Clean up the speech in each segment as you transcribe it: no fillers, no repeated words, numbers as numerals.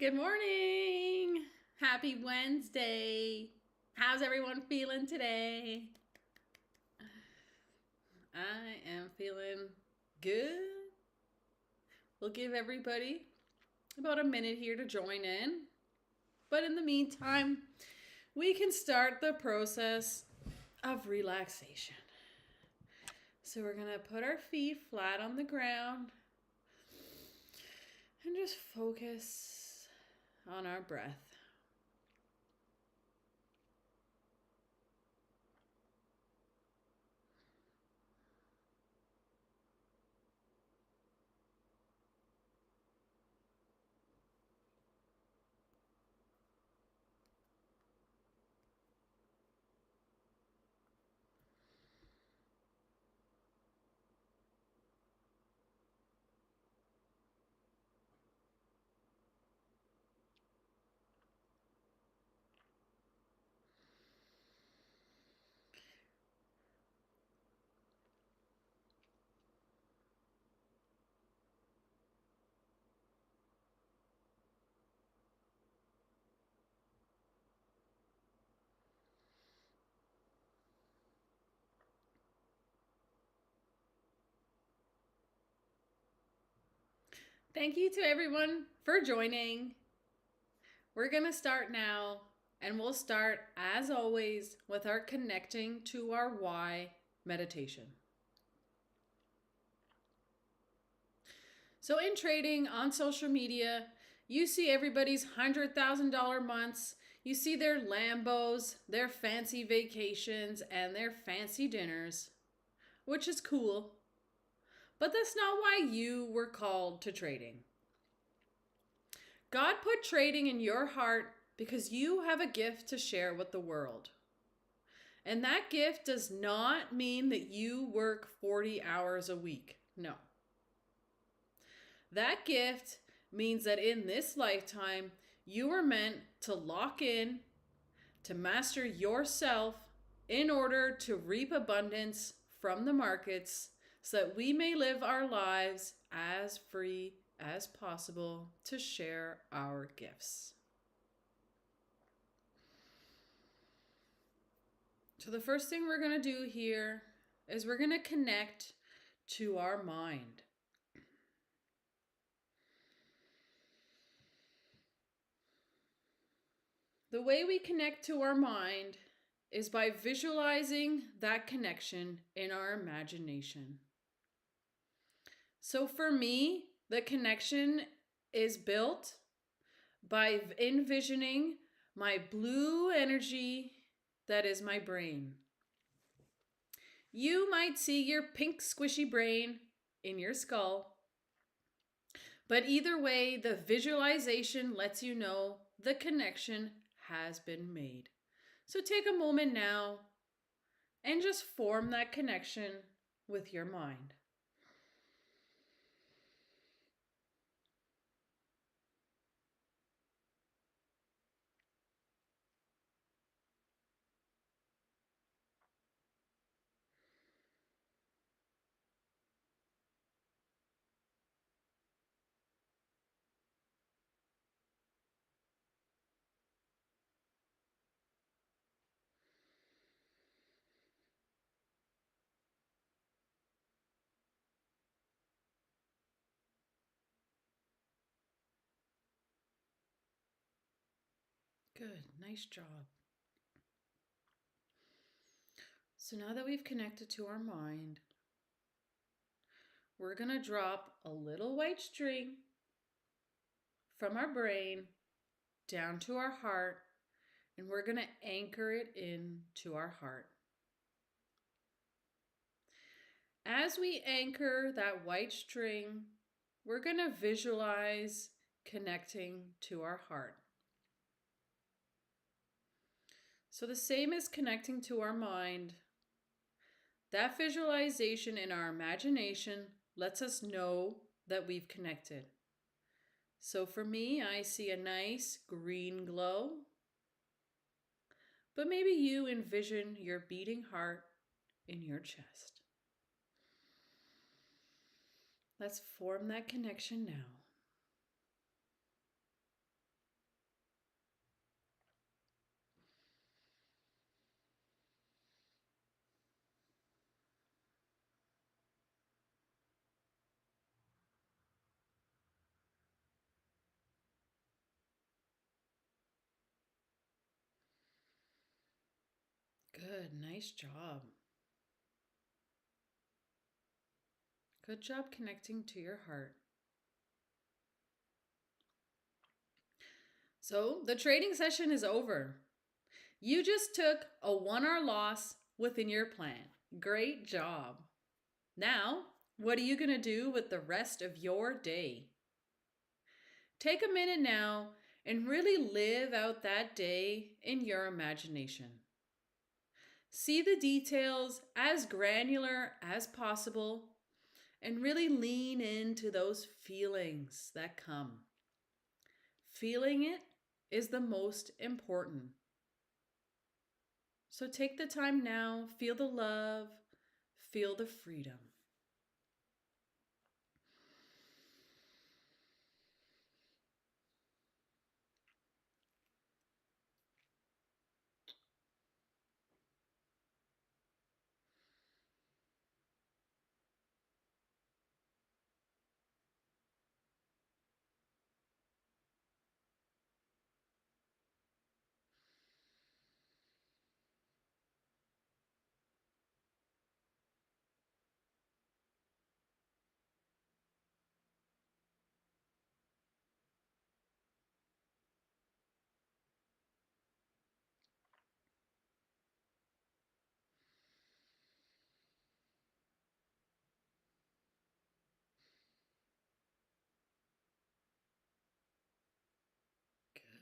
Good morning. Happy Wednesday. How's everyone feeling today? I am feeling good. We'll give everybody about a minute here to join in. But in the meantime, we can start the process of relaxation. So we're going to put our feet flat on the ground and just focus on our breath. Thank you to everyone for joining. We're going to start now, and we'll start, as always, with our connecting to our why meditation. So in trading on social media, you see everybody's $100,000 months. You see their Lambos, their fancy vacations, and their fancy dinners, which is cool. But that's not why you were called to trading. God put trading in your heart because you have a gift to share with the world. And that gift does not mean that you work 40 hours a week. No. That gift means that in this lifetime, you are meant to lock in, to master yourself in order to reap abundance from the markets so that we may live our lives as free as possible to share our gifts. So the first thing we're going to do here is we're going to connect to our mind. The way we connect to our mind is by visualizing that connection in our imagination. So for me, the connection is built by envisioning my blue energy that is my brain. You might see your pink squishy brain in your skull, but either way, the visualization lets you know the connection has been made. So take a moment now and just form that connection with your mind. Good, nice job. So now that we've connected to our mind, we're going to drop a little white string from our brain down to our heart, and we're going to anchor it into our heart. As we anchor that white string, we're going to visualize connecting to our heart. So the same as connecting to our mind, that visualization in our imagination lets us know that we've connected. So for me, I see a nice green glow, but maybe you envision your beating heart in your chest. Let's form that connection now. Good. Nice job. Good job connecting to your heart. So the trading session is over. You just took a 1-hour loss within your plan. Great job. Now, what are you going to do with the rest of your day? Take a minute now and really live out that day in your imagination. See the details as granular as possible and really lean into those feelings that come. Feeling it is the most important. So take the time now, feel the love, feel the freedom.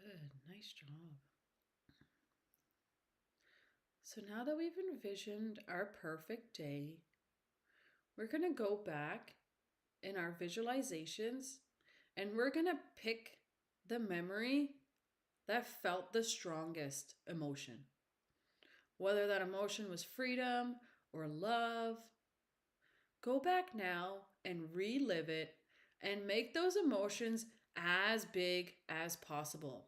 Good, nice job. So now that we've envisioned our perfect day, we're going to go back in our visualizations and we're going to pick the memory that felt the strongest emotion. Whether that emotion was freedom or love, go back now and relive it and make those emotions as big as possible.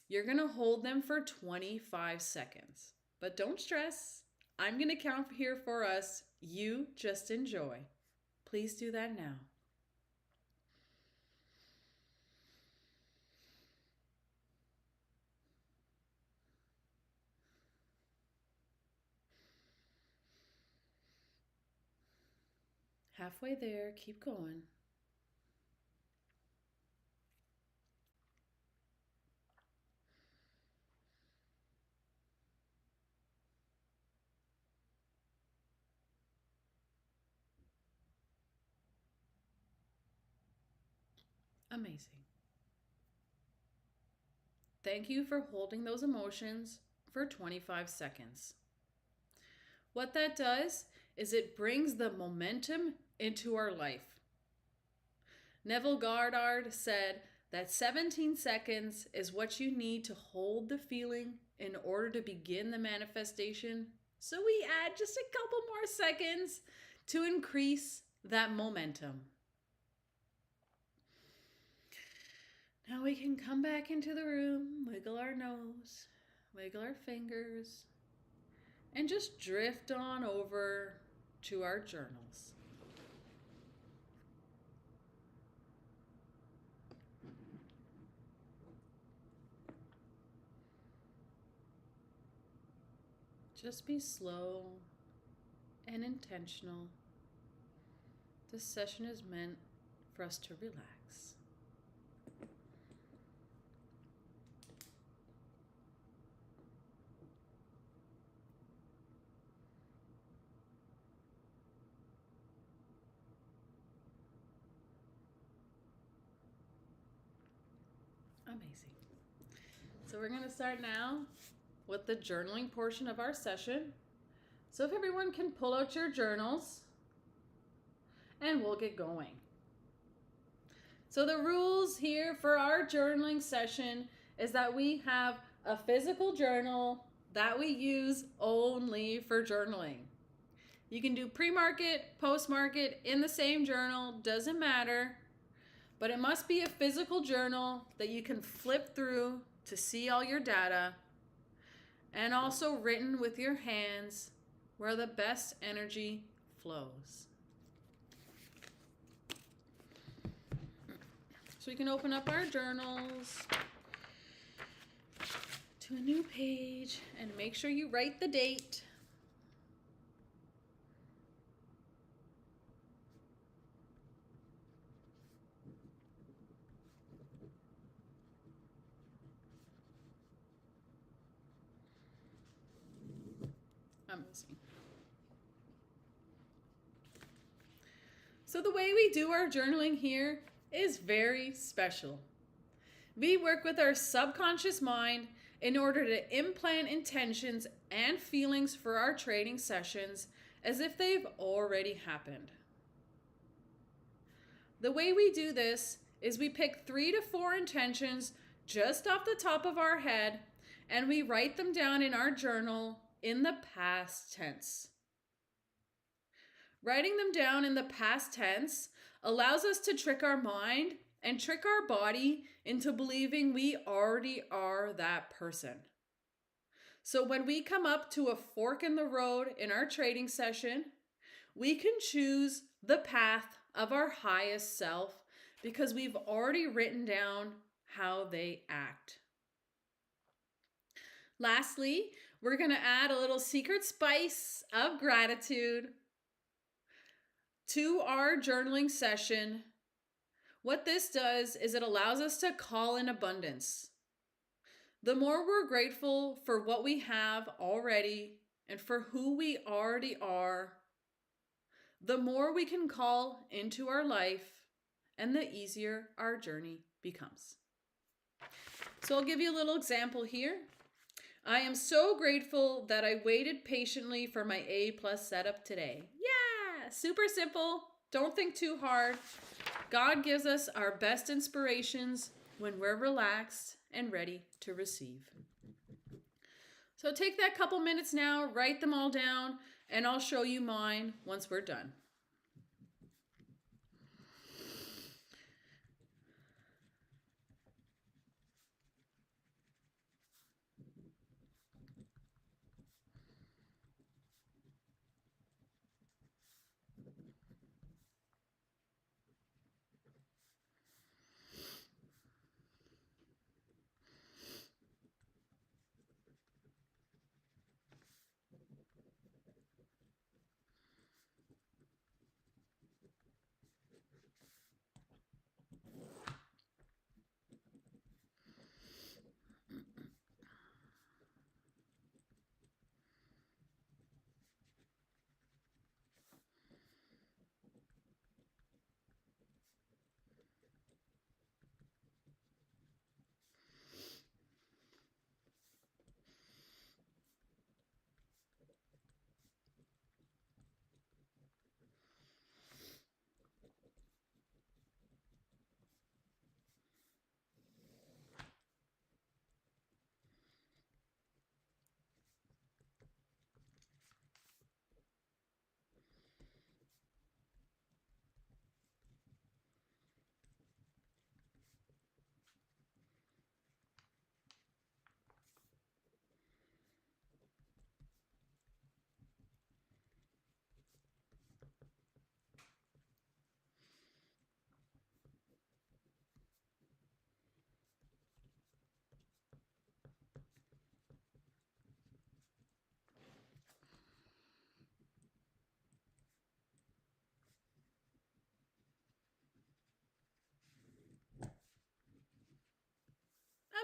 You're going to hold them for 25 seconds. But don't stress. I'm going to count here for us. You just enjoy. Please do that now. Halfway there, keep going. Amazing. Thank you for holding those emotions for 25 seconds. What that does is it brings the momentum into our life. Neville Goddard said that 17 seconds is what you need to hold the feeling in order to begin the manifestation. So we add just a couple more seconds to increase that momentum. Now we can come back into the room, wiggle our nose, wiggle our fingers, and just drift on over to our journals. Just be slow and intentional. This session is meant for us to relax. Amazing. So we're going to start now with the journaling portion of our session. So if everyone can pull out your journals and we'll get going. So the rules here for our journaling session is that we have a physical journal that we use only for journaling. You can do pre-market, post-market in the same journal, doesn't matter. But it must be a physical journal that you can flip through to see all your data, and also written with your hands where the best energy flows. So we can open up our journals, to a new page and make sure you write the date. Amazing. So the way we do our journaling here is very special. We work with our subconscious mind in order to implant intentions and feelings for our training sessions as if they've already happened. The way we do this is we pick 3 to 4 intentions just off the top of our head and we write them down in our journal in the past tense. Writing them down in the past tense allows us to trick our mind and trick our body into believing we already are that person. So when we come up to a fork in the road in our trading session, we can choose the path of our highest self because we've already written down how they act. Lastly, we're going to add a little secret spice of gratitude to our journaling session. What this does is it allows us to call in abundance. The more we're grateful for what we have already and for who we already are, the more we can call into our life and the easier our journey becomes. So I'll give you a little example here. I am so grateful that I waited patiently for my A+ setup today. Yeah, super simple. Don't think too hard. God gives us our best inspirations when we're relaxed and ready to receive. So take that couple minutes now, write them all down, and I'll show you mine once we're done.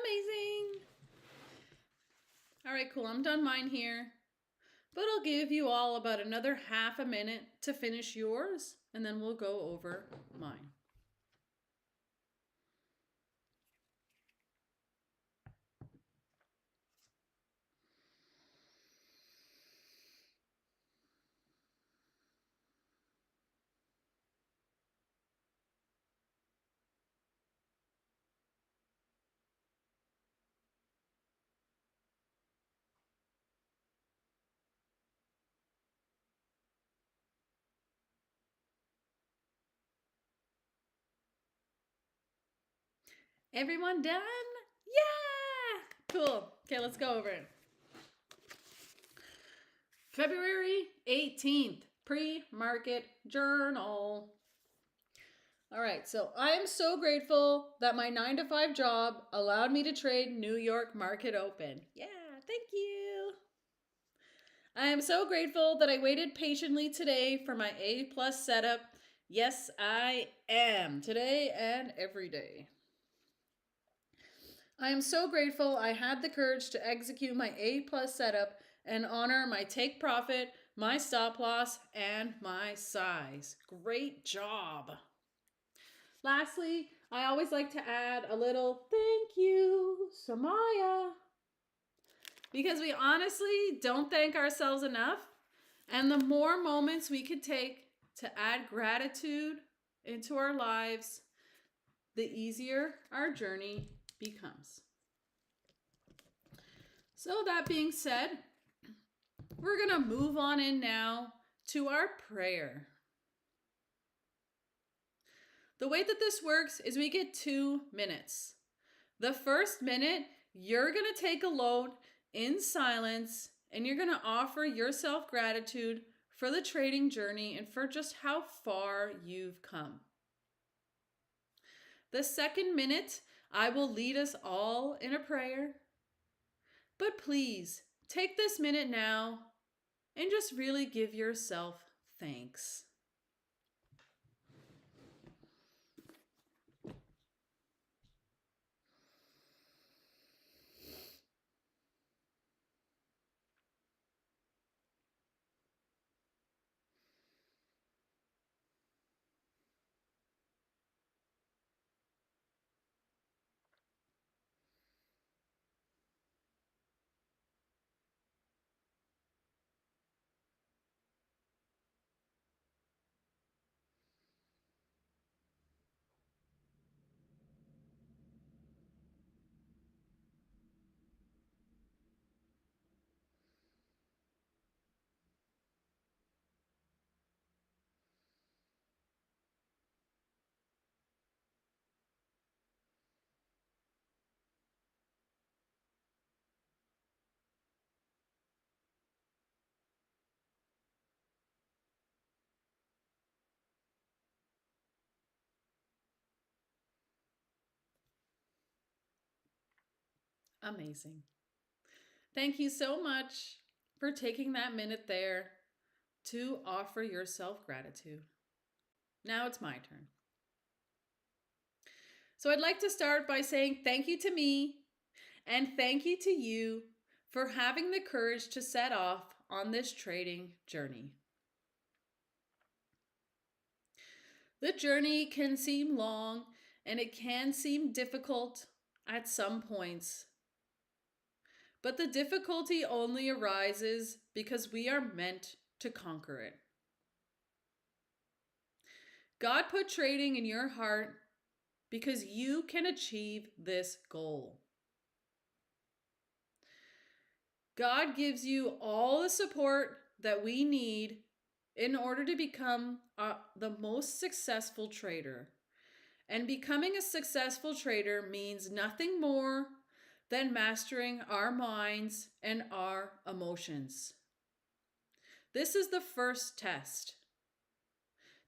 Amazing. All right, cool. I'm done mine here. But I'll give you all about another half a minute to finish yours, and then we'll go over mine. Everyone done? Yeah! Cool. Okay, let's go over it. February 18th, pre-market journal. All right, so I am so grateful that my 9 to 5 job allowed me to trade New York Market Open. Yeah, thank you. I am so grateful that I waited patiently today for my A plus setup. Yes, I am, today and every day. I am so grateful I had the courage to execute my A plus setup and honor my take profit, my stop loss, and my size. Great job. Lastly, I always like to add a little thank you, Samaya, because we honestly don't thank ourselves enough. And the more moments we could take to add gratitude into our lives, the easier our journey becomes. So, that being said, we're going to move on in now to our prayer. The way that this works is we get 2 minutes. The first minute, you're going to take a load in silence and you're going to offer yourself gratitude for the trading journey and for just how far you've come. The second minute, I will lead us all in a prayer. But please, take this minute now and just really give yourself thanks. Amazing. Thank you so much for taking that minute there to offer yourself gratitude. Now it's my turn. So I'd like to start by saying thank you to me and thank you to you for having the courage to set off on this trading journey. The journey can seem long and it can seem difficult at some points. But the difficulty only arises because we are meant to conquer it. God put trading in your heart because you can achieve this goal. God gives you all the support that we need in order to become the most successful trader. And becoming a successful trader means nothing more than mastering our minds and our emotions. This is the first test.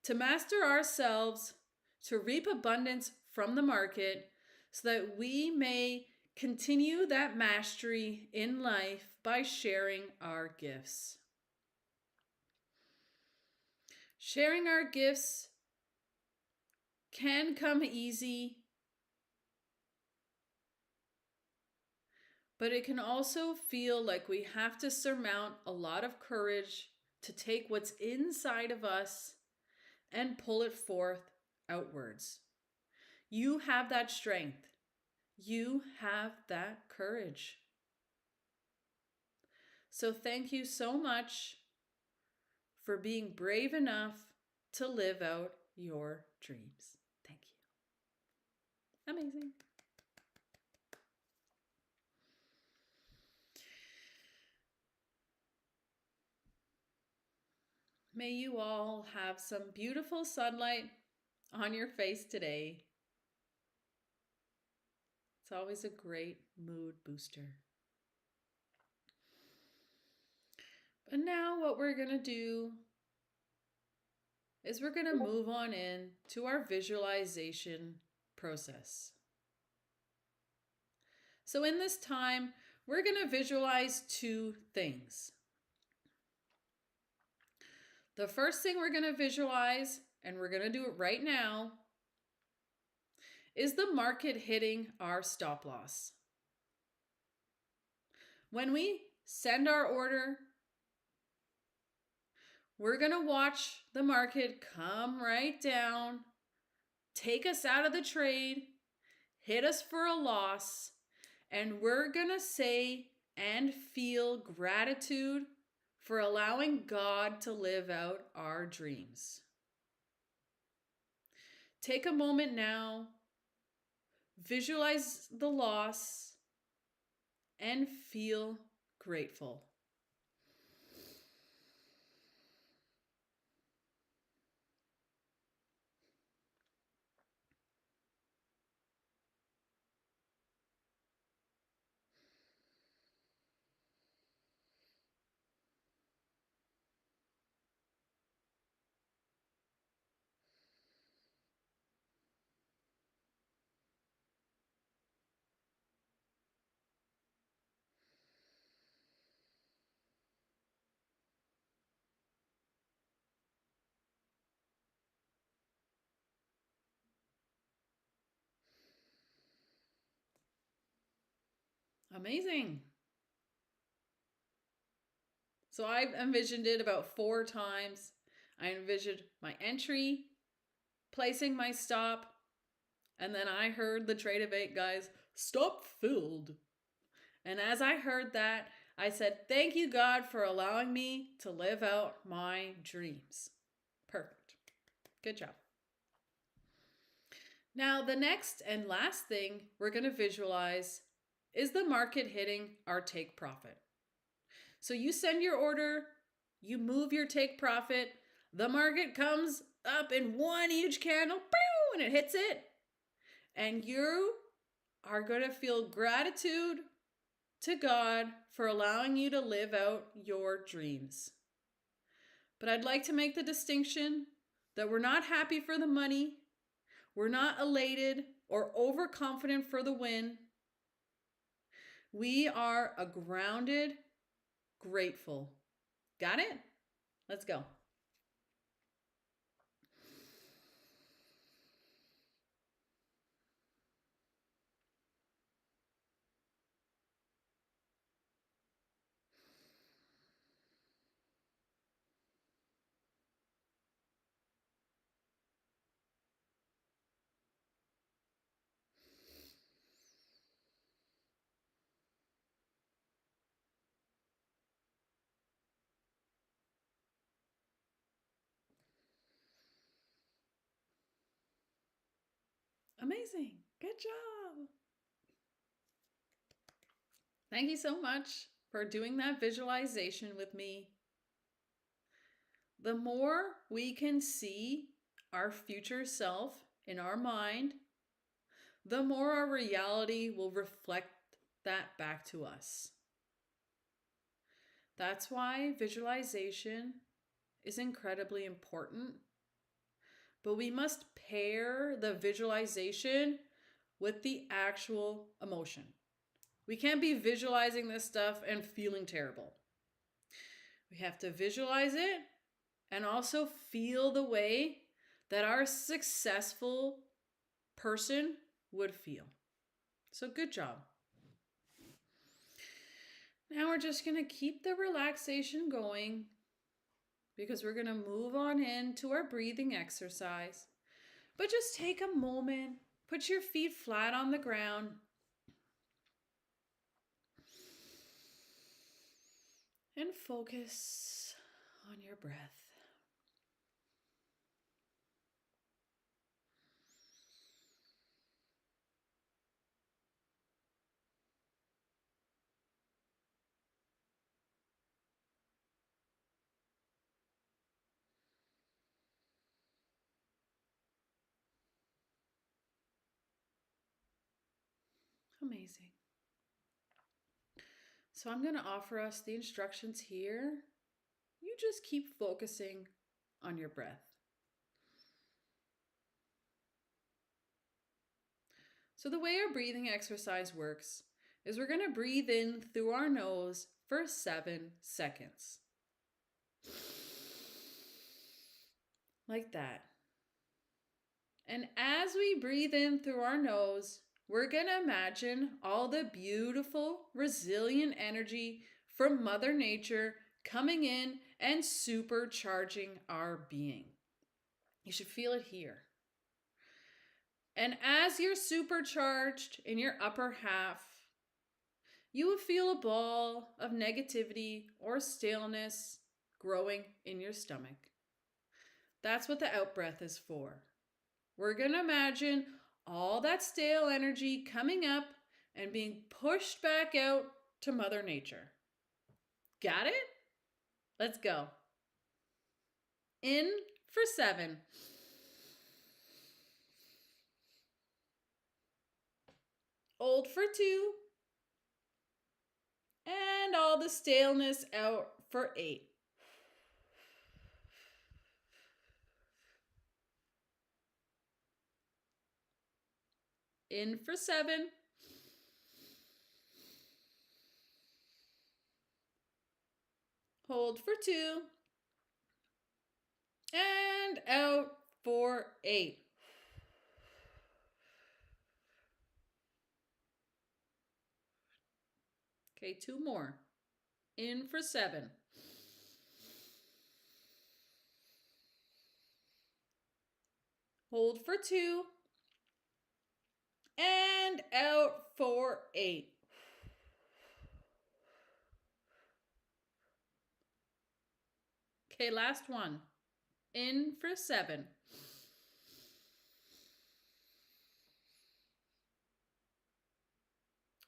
To master ourselves, to reap abundance from the market, so that we may continue that mastery in life by sharing our gifts. Sharing our gifts can come easy, but it can also feel like we have to surmount a lot of courage to take what's inside of us and pull it forth outwards. You have that strength. You have that courage. So thank you so much for being brave enough to live out your dreams. Thank you. Amazing. May you all have some beautiful sunlight on your face today. It's always a great mood booster. But now what we're going to do is we're going to move on in to our visualization process. So in this time, we're going to visualize two things. The first thing we're going to visualize, and we're going to do it right now, is the market hitting our stop loss. When we send our order, we're going to watch the market come right down, take us out of the trade, hit us for a loss, and we're going to say and feel gratitude for allowing God to live out our dreams. Take a moment now, visualize the loss, and feel grateful. Amazing. So I envisioned it about 4 times. I envisioned my entry, placing my stop, and then I heard the trade of 8 guys, stop filled. And as I heard that, I said, thank you, God, for allowing me to live out my dreams. Perfect. Good job. Now, the next and last thing we're going to visualize is the market hitting our take profit. So you send your order, you move your take profit, the market comes up in one huge candle, and it hits it. And you are going to feel gratitude to God for allowing you to live out your dreams. But I'd like to make the distinction that we're not happy for the money, we're not elated or overconfident for the win. We are a grounded, grateful. Got it? Let's go. Amazing. Good job. Thank you so much for doing that visualization with me. The more we can see our future self in our mind, the more our reality will reflect that back to us. That's why visualization is incredibly important. But we must pair the visualization with the actual emotion. We can't be visualizing this stuff and feeling terrible. We have to visualize it and also feel the way that our successful person would feel. So good job. Now we're just going to keep the relaxation going because we're going to move on into our breathing exercise. But just take a moment, put your feet flat on the ground. And focus on your breath. Amazing. So I'm going to offer us the instructions here. You just keep focusing on your breath. So, the way our breathing exercise works is we're going to breathe in through our nose for 7 seconds. Like that. And as we breathe in through our nose, we're going to imagine all the beautiful, resilient energy from Mother Nature coming in and supercharging our being. You should feel it here. And as you're supercharged in your upper half, you will feel a ball of negativity or staleness growing in your stomach. That's what the out breath is for. We're going to imagine all that stale energy coming up and being pushed back out to Mother Nature. Got it? Let's go. In for 7. Hold for 2. And all the staleness out for 8. In for 7. Hold for 2. And out for 8. Okay, 2 more. In for 7. Hold for 2. And out for 8. Okay, last one. In for 7.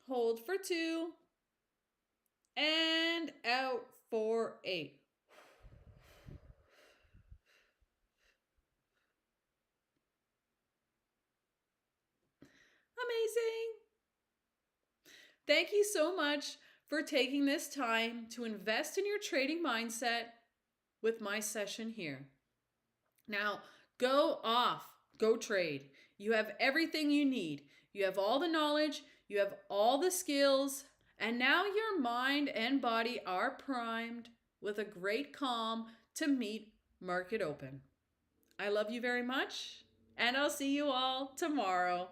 Hold for 2. And out for 8. Amazing. Thank you so much for taking this time to invest in your trading mindset with my session here. Now, go off, go trade. You have everything you need. You have all the knowledge, you have all the skills, and now your mind and body are primed with a great calm to meet market open. I love you very much, and I'll see you all tomorrow.